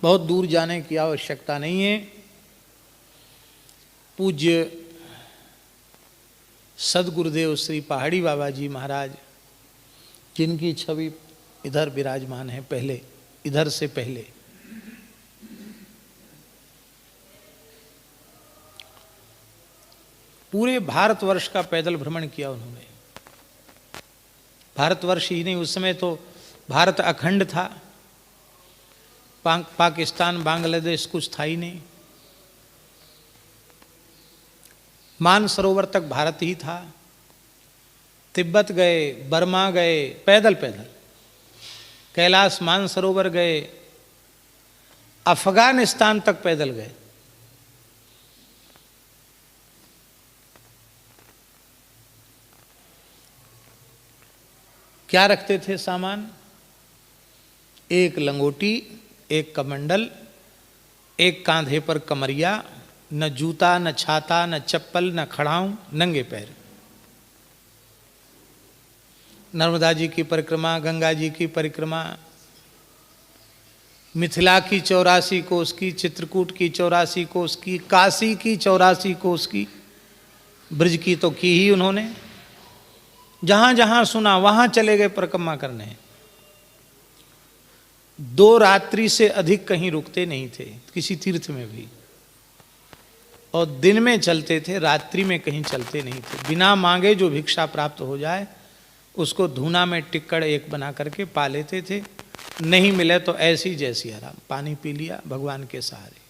बहुत दूर जाने की आवश्यकता नहीं है। पूज्य सदगुरुदेव श्री पहाड़ी बाबा जी महाराज, जिनकी छवि इधर विराजमान है, पहले इधर से पहले पूरे भारतवर्ष का पैदल भ्रमण किया उन्होंने। भारतवर्ष ही नहीं, उस समय तो भारत अखंड था, पाकिस्तान बांग्लादेश कुछ था ही नहीं, मानसरोवर तक भारत ही था। तिब्बत गए, बर्मा गए, पैदल पैदल, कैलाश मानसरोवर गए, अफगानिस्तान तक पैदल गए। क्या रखते थे सामान? एक लंगोटी, एक कमंडल, एक कांधे पर कमरिया, न जूता, न छाता, न चप्पल, न खड़ाऊं, नंगे पैर। नर्मदा जी की परिक्रमा, गंगा जी की परिक्रमा, मिथिला की 84 कोस की, चित्रकूट की 84 कोस की, काशी की 84 कोस की, ब्रज की तो की ही उन्होंने। जहां जहां सुना वहां चले गए परिक्रमा करने। 2 रात्रि से अधिक कहीं रुकते नहीं थे किसी तीर्थ में भी, और दिन में चलते थे, रात्रि में कहीं चलते नहीं थे। बिना मांगे जो भिक्षा प्राप्त हो जाए उसको धूना में टिक्कड़ एक बना करके पा लेते थे। नहीं मिले तो ऐसी जैसी आराम, पानी पी लिया भगवान के सहारे।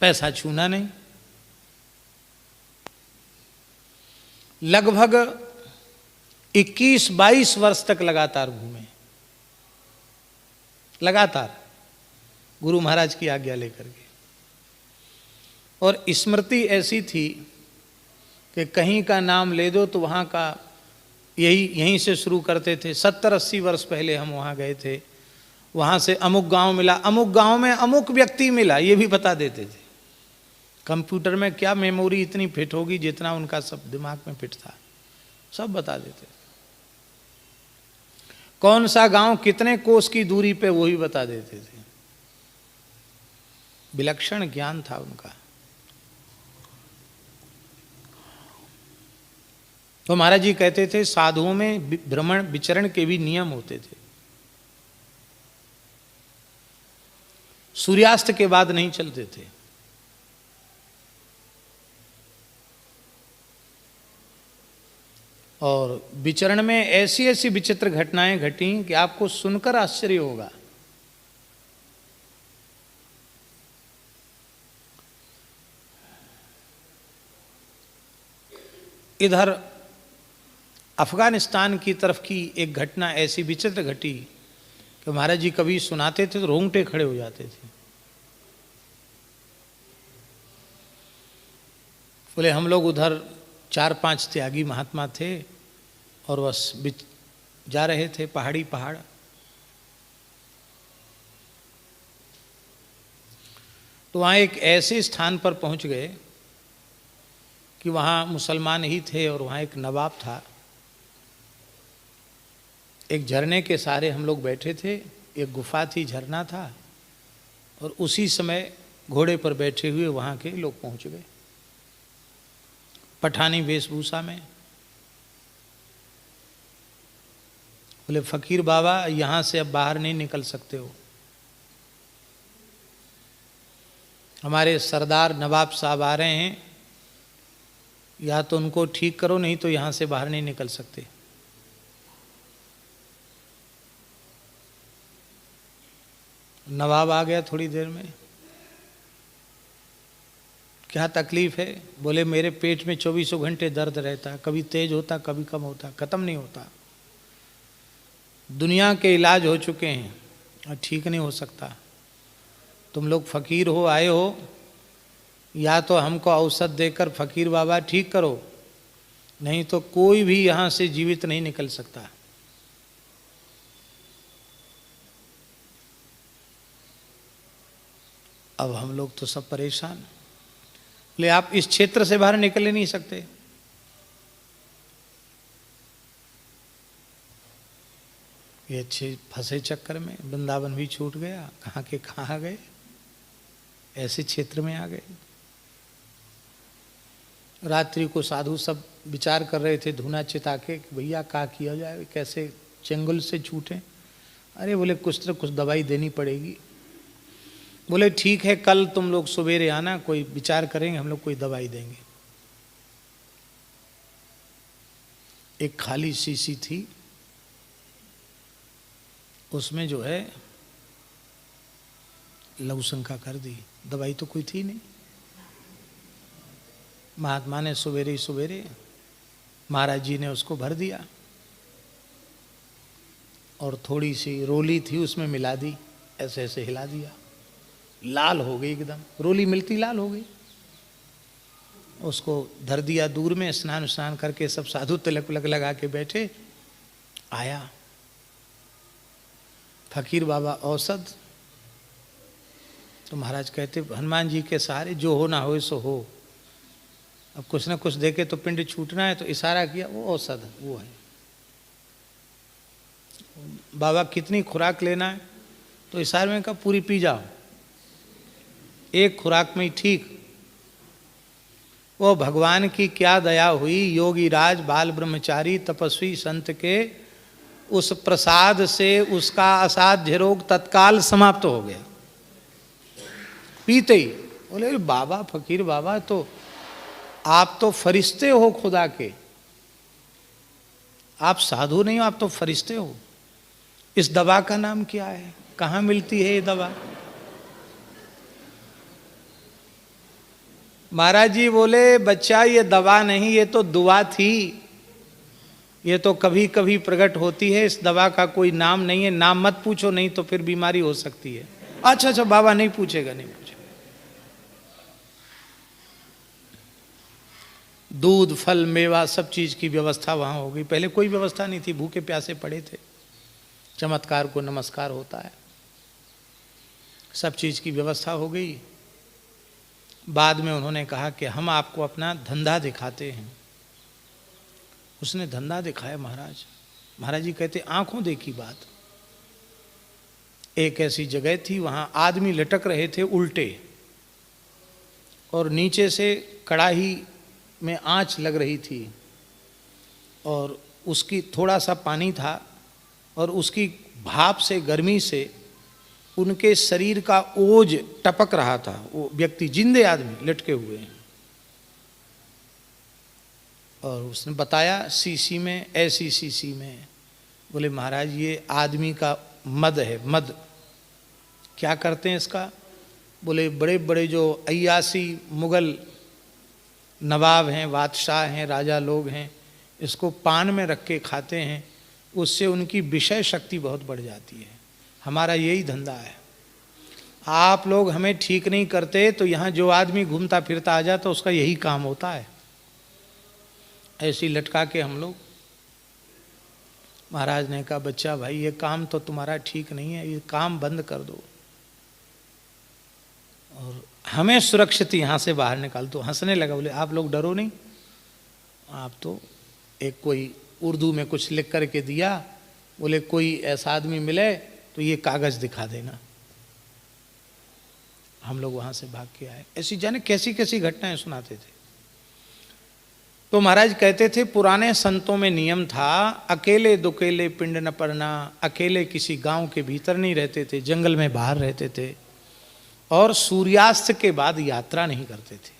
पैसा छूना नहीं। लगभग 21-22 वर्ष तक लगातार घूमे, लगातार गुरु महाराज की आज्ञा लेकर के। और स्मृति ऐसी थी कि कहीं का नाम ले दो तो वहाँ का यहीं से शुरू करते थे। 70-80 वर्ष पहले हम वहाँ गए थे, वहाँ से अमुक गांव मिला, अमुक गांव में अमुक व्यक्ति मिला, ये भी बता देते थे। कंप्यूटर में क्या मेमोरी इतनी फिट होगी जितना उनका सब दिमाग में फिट था, सब बता देते थे। कौन सा गांव कितने कोस की दूरी पे, वो ही बता देते थे। विलक्षण ज्ञान था उनका। तो महाराज जी कहते थे साधुओं में भ्रमण विचरण के भी नियम होते थे। सूर्यास्त के बाद नहीं चलते थे। और विचरण में ऐसी ऐसी विचित्र घटनाएं घटी कि आपको सुनकर आश्चर्य होगा। इधर अफगानिस्तान की तरफ की एक घटना ऐसी विचित्र घटी कि महाराज जी कभी सुनाते थे तो रोंगटे खड़े हो जाते थे। बोले हम लोग उधर 4-5 त्यागी महात्मा थे और बस जा रहे थे पहाड़। तो वहाँ एक ऐसे स्थान पर पहुँच गए कि वहाँ मुसलमान ही थे और वहाँ एक नवाब था। एक झरने के सहारे हम लोग बैठे थे, एक गुफा थी, झरना था, और उसी समय घोड़े पर बैठे हुए वहाँ के लोग पहुँच गए पठानी वेशभूषा में। बोले फकीर बाबा यहाँ से अब बाहर नहीं निकल सकते हो, हमारे सरदार नवाब साहब आ रहे हैं, या तो उनको ठीक करो नहीं तो यहाँ से बाहर नहीं निकल सकते। नवाब आ गया थोड़ी देर में। क्या तकलीफ है? बोले मेरे पेट में 24 घंटे दर्द रहता है, कभी तेज होता कभी कम होता, खत्म नहीं होता। दुनिया के इलाज हो चुके हैं और ठीक नहीं हो सकता। तुम लोग फकीर हो, आए हो, या तो हमको औषध देकर फकीर बाबा ठीक करो, नहीं तो कोई भी यहाँ से जीवित नहीं निकल सकता। अब हम लोग तो सब परेशान। बोले आप इस क्षेत्र से बाहर निकल ही नहीं सकते। ये अच्छे फंसे चक्कर में, वृंदावन भी छूट गया, कहाँ के कहाँ गए, ऐसे क्षेत्र में आ गए। रात्रि को साधु सब विचार कर रहे थे धुना चिता के कि भैया क्या किया जाए, कैसे चंगुल से छूटें। अरे बोले कुछ तो कुछ दवाई देनी पड़ेगी। बोले ठीक है, कल तुम लोग सवेरे आना, कोई विचार करेंगे, हम लोग कोई दवाई देंगे। एक खाली शीशी थी, उसमें जो है लवशंका कर दी, दवाई तो कोई थी नहीं। महात्मा ने सवेरे ही सवेरे महाराज जी ने उसको भर दिया और थोड़ी सी रोली थी उसमें मिला दी, ऐसे ऐसे हिला दिया, लाल हो गई एकदम, रोली मिलती लाल हो गई। उसको धर दिया दूर में, स्नान करके सब साधु तिलक विलक लगा के बैठे। आया फकीर बाबा औसत, तो महाराज कहते हनुमान जी के सहारे जो हो ना हो सो हो, अब कुछ ना कुछ देके तो पिंड छूटना है। तो इशारा किया, वो औसत वो है। बाबा कितनी खुराक लेना है, तो इशारे में कहा पूरी पी जाओ, एक खुराक में ही ठीक। वो भगवान की क्या दया हुई, योगी राज बाल ब्रह्मचारी तपस्वी संत के उस प्रसाद से उसका असाध्य रोग तत्काल समाप्त हो गया, पीते ही। बोले बाबा फकीर बाबा, तो आप तो फरिश्ते हो खुदा के, आप साधु नहीं हो, आप तो फरिश्ते हो। इस दवा का नाम क्या है, कहाँ मिलती है ये दवा? महाराज जी बोले बच्चा ये दवा नहीं, ये तो दुआ थी, ये तो कभी कभी प्रकट होती है, इस दवा का कोई नाम नहीं है, नाम मत पूछो नहीं तो फिर बीमारी हो सकती है। अच्छा अच्छा बाबा नहीं पूछेगा, नहीं पूछेगा। दूध फल मेवा सब चीज की व्यवस्था वहां हो गई, पहले कोई व्यवस्था नहीं थी, भूखे प्यासे पड़े थे। चमत्कार को नमस्कार होता है, सब चीज की व्यवस्था हो गई। बाद में उन्होंने कहा कि हम आपको अपना धंधा दिखाते हैं। उसने धंधा दिखाया महाराज। महाराज जी कहते आंखों देखी बात। एक ऐसी जगह थी, वहां आदमी लटक रहे थे उल्टे, और नीचे से कड़ाही में आंच लग रही थी, और उसकी थोड़ा सा पानी था, और उसकी भाप से गर्मी से उनके शरीर का ओज टपक रहा था। वो व्यक्ति जिंदे आदमी लटके हुए हैं, और उसने बताया शीशी में, ऐसी शीशी में। बोले महाराज ये आदमी का मद है, मद। क्या करते हैं इसका? बोले बड़े बड़े जो अय्यासी मुगल नवाब हैं, बादशाह हैं, राजा लोग हैं, इसको पान में रख के खाते हैं, उससे उनकी विषय शक्ति बहुत बढ़ जाती है। हमारा यही धंधा है। आप लोग हमें ठीक नहीं करते तो यहाँ जो आदमी घूमता फिरता आ जाता उसका यही काम होता है। ऐसी लटका के हम लोग। महाराज ने कहा बच्चा भाई ये काम तो तुम्हारा ठीक नहीं है, ये काम बंद कर दो और हमें सुरक्षित यहाँ से बाहर निकाल दो। हंसने लगा। बोले आप लोग डरो नहीं, आप तो एक कोई उर्दू में कुछ लिख करके दिया, बोले कोई ऐसा आदमी मिले तो ये कागज दिखा देना। हम लोग वहां से भाग के आए। ऐसी जाने कैसी कैसी घटनाएं सुनाते थे। तो महाराज कहते थे पुराने संतों में नियम था, अकेले दुकेले पिंड न पड़ना, अकेले किसी गांव के भीतर नहीं रहते थे, जंगल में बाहर रहते थे, और सूर्यास्त के बाद यात्रा नहीं करते थे।